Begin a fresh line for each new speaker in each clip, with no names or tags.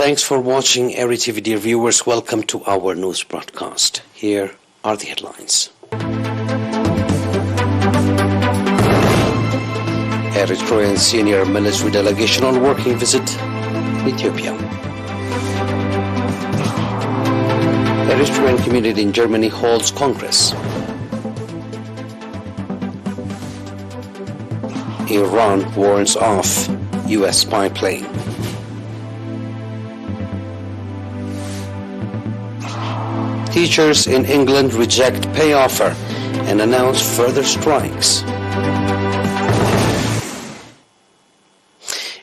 Thanks for watching ERi-TV, dear viewers. Welcome to our news broadcast. Here are the headlines. Eritrean senior military delegation on working visit in Ethiopia. Eritrean community in Germany holds Congress. Iran warns off U.S. spy plane. Teachers in England reject pay offer and announce further strikes.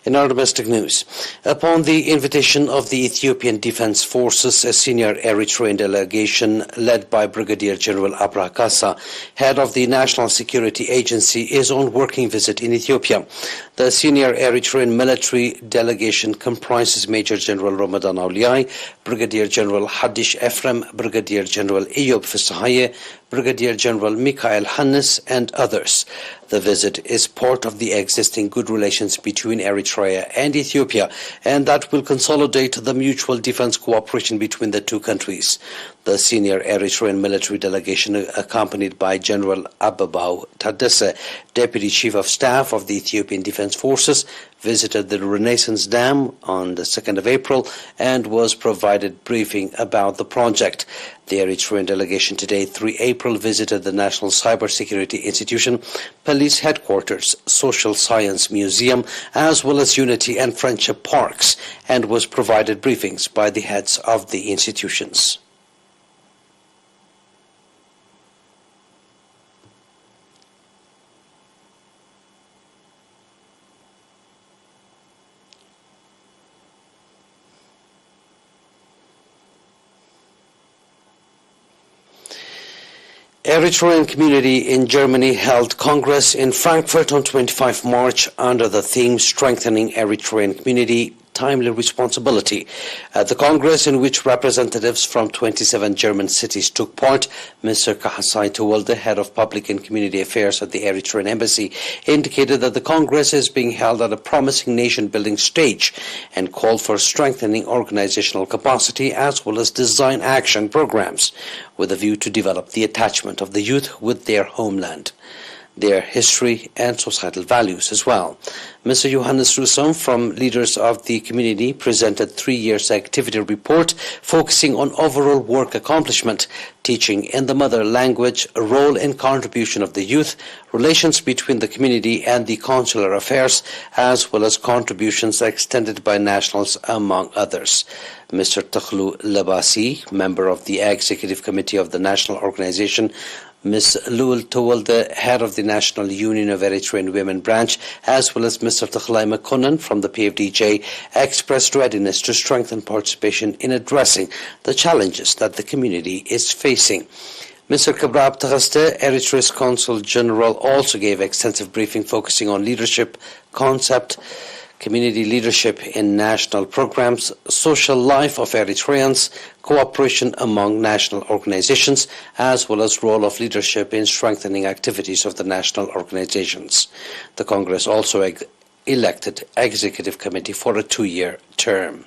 In our domestic news, upon the invitation of the Ethiopian Defense Forces, a senior Eritrean delegation led by Brigadier General Abraha Kassa, head of the National Security Agency, is on working visit in Ethiopia. The senior Eritrean military delegation comprises Major General Ramadan Auliai, Brigadier General Hadish Ephraim, Brigadier General Eyob Fisahaye, Brigadier General Mikhail Hannes, and others. The visit is part of the existing good relations between Eritrea and Ethiopia, and that will consolidate the mutual defense cooperation between the two countries. The senior Eritrean military delegation, accompanied by General Ababau Taddese, Deputy Chief of Staff of the Ethiopian Defense Forces, visited the Renaissance Dam on the 2nd of April and was provided briefing about the project. The Eritrean delegation today, 3 April, visited the National Cybersecurity Institution, Police Headquarters, Social Science Museum, as well as Unity and Friendship Parks, and was provided briefings by the heads of the institutions. Eritrean community in Germany held Congress in Frankfurt on 25 March under the theme Strengthening Eritrean Community, Timely Responsibility. At the Congress, in which representatives from 27 German cities took part, Mr. Kahasai Tewolde, head of Public and Community Affairs at the Eritrean Embassy, indicated that the Congress is being held at a promising nation-building stage and called for strengthening organizational capacity as well as design action programs with a view to develop the attachment of the youth with their homeland, their history and societal values as well. Mr. Johannes Russon from leaders of the community presented 3 years activity report focusing on overall work accomplishment, teaching in the mother language, role and contribution of the youth, relations between the community and the consular affairs, as well as contributions extended by nationals, among others. Mr. Takhlu Labasi, member of the Executive Committee of the National Organization, Ms. Lul Tewolde, head of the National Union of Eritrean Women branch, as well as Mr. Takhlai Makonnen from the PFDJ, expressed readiness to strengthen participation in addressing the challenges that the community is facing. Mr. Kabrab Taghaste, Eritrea's Consul General, also gave extensive briefing focusing on leadership concept, community leadership in national programs, social life of Eritreans, cooperation among national organizations, as well as role of leadership in strengthening activities of the national organizations. The Congress also elected Executive Committee for a 2-year term.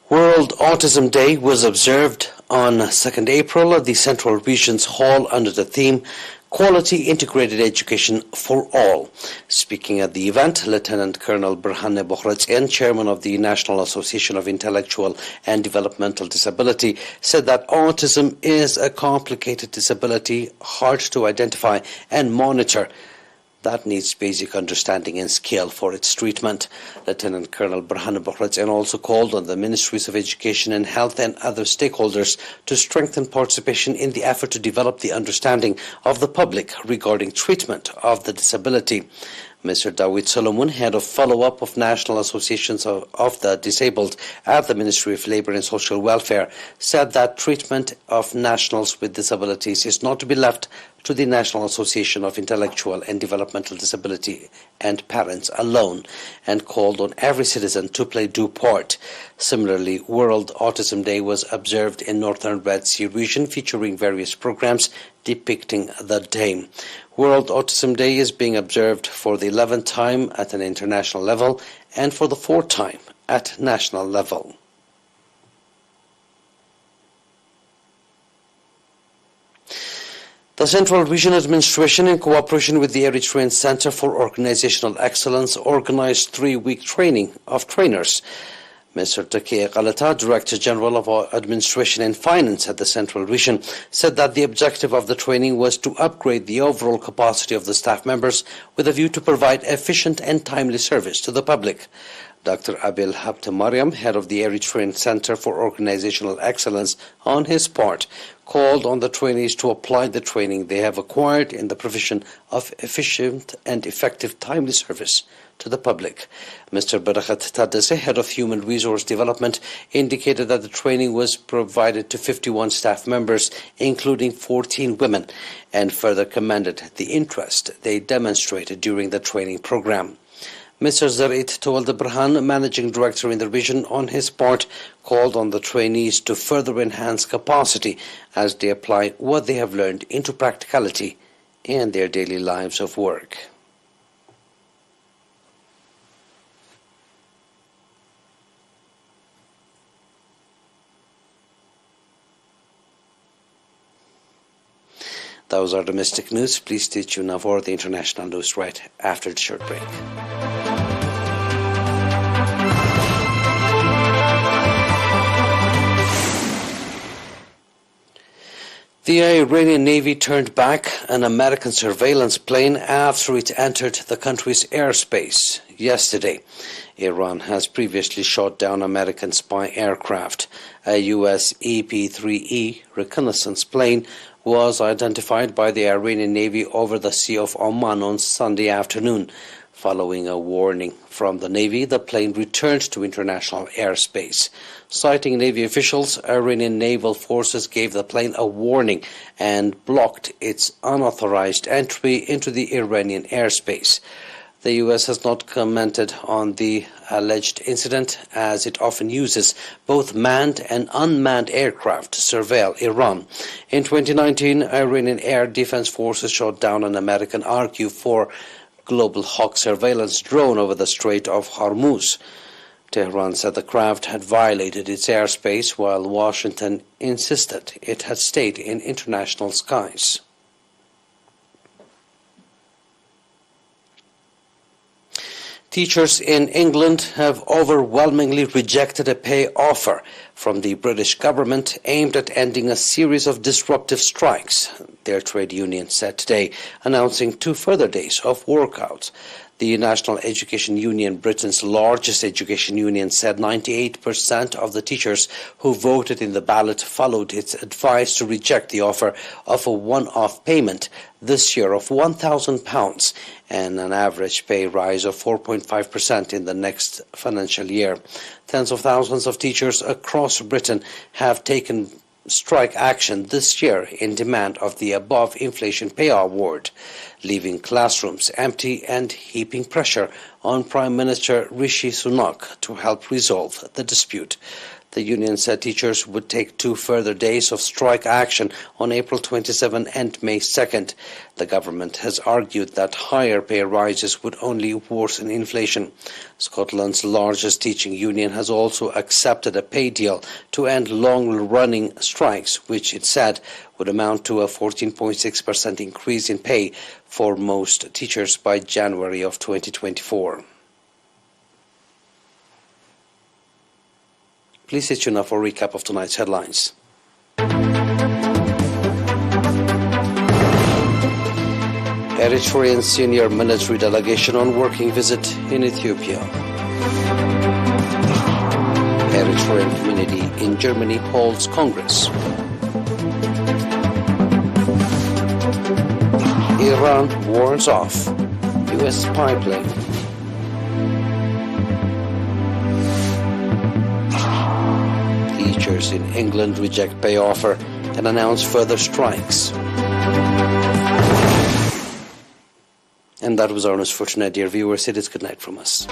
World Autism Day was observed on 2nd April at the Central Regions Hall under the theme Quality Integrated Education for All. Speaking at the event, Lieutenant Colonel Berhane Bokhratzian, chairman of the National Association of Intellectual and Developmental Disability, said that autism is a complicated disability, hard to identify and monitor, that needs basic understanding and skill for its treatment. Lieutenant Colonel Berhane Bokhratzian also called on the Ministries of Education and Health and other stakeholders to strengthen participation in the effort to develop the understanding of the public regarding treatment of the disability. Mr. Dawit Solomon, head of follow-up of National Associations of the Disabled at the Ministry of Labour and Social Welfare, said that treatment of nationals with disabilities is not to be left to the National Association of Intellectual and Developmental Disability and Parents alone, and called on every citizen to play due part. Similarly, World Autism Day was observed in Northern Red Sea region, featuring various programs depicting the day. World Autism Day is being observed for the 11th time at an international level and for the 4th time at national level. The Central Region Administration, in cooperation with the Eritrean Center for Organizational Excellence, organized 3-week training of trainers. Mr. Takiya Galata, Director General of Administration and Finance at the Central Region, said that the objective of the training was to upgrade the overall capacity of the staff members with a view to provide efficient and timely service to the public. Dr. Abil Habtemariam, head of the Eritrean Center for Organizational Excellence, on his part, called on the trainees to apply the training they have acquired in the provision of efficient and effective timely service to the public. Mr. Barakat Tadese, head of Human Resource Development, indicated that the training was provided to 51 staff members, including 14 women, and further commended the interest they demonstrated during the training program. Mr. Zarit Tawald Burhan, Managing Director in the region, on his part, called on the trainees to further enhance capacity as they apply what they have learned into practicality in their daily lives of work. Those are domestic news. Please stay tuned now for the international news right after the short break. The Iranian Navy turned back an American surveillance plane after it entered the country's airspace yesterday. Iran has previously shot down American spy aircraft. A U.S. EP-3E reconnaissance plane was identified by the Iranian Navy over the Sea of Oman on Sunday afternoon. Following a warning from the Navy, the plane returned to international airspace. Citing Navy officials, Iranian naval forces gave the plane a warning and blocked its unauthorized entry into the Iranian airspace. The U.S. has not commented on the alleged incident, as it often uses both manned and unmanned aircraft to surveil Iran. In 2019, Iranian Air Defense Forces shot down an American RQ-4 Global Hawk surveillance drone over the Strait of Hormuz. Tehran said the craft had violated its airspace, while Washington insisted it had stayed in international skies. Teachers in England have overwhelmingly rejected a pay offer from the British government aimed at ending a series of disruptive strikes, their trade union said today, announcing 2 further days of walkouts. The National Education Union, Britain's largest education union, said 98% of the teachers who voted in the ballot followed its advice to reject the offer of a one-off payment this year of £1,000 and an average pay rise of 4.5% in the next financial year. Tens of thousands of teachers across Britain have taken strike action this year in demand of the above inflation pay award, leaving classrooms empty and heaping pressure on Prime Minister Rishi Sunak to help resolve the dispute. The union said teachers would take 2 further days of strike action on April 27 and May 2nd. The government has argued that higher pay rises would only worsen inflation. Scotland's largest teaching union has also accepted a pay deal to end long-running strikes, which it said would amount to a 14.6% increase in pay for most teachers by January of 2024. Please stay tuned now for a recap of tonight's headlines. Eritrean senior military delegation on working visit in Ethiopia. Eritrean community in Germany holds Congress. Iran warns off U.S. spy plane. Teachers in England reject pay offer and announce further strikes. And that was our news for tonight, dear viewers. It is good night from us.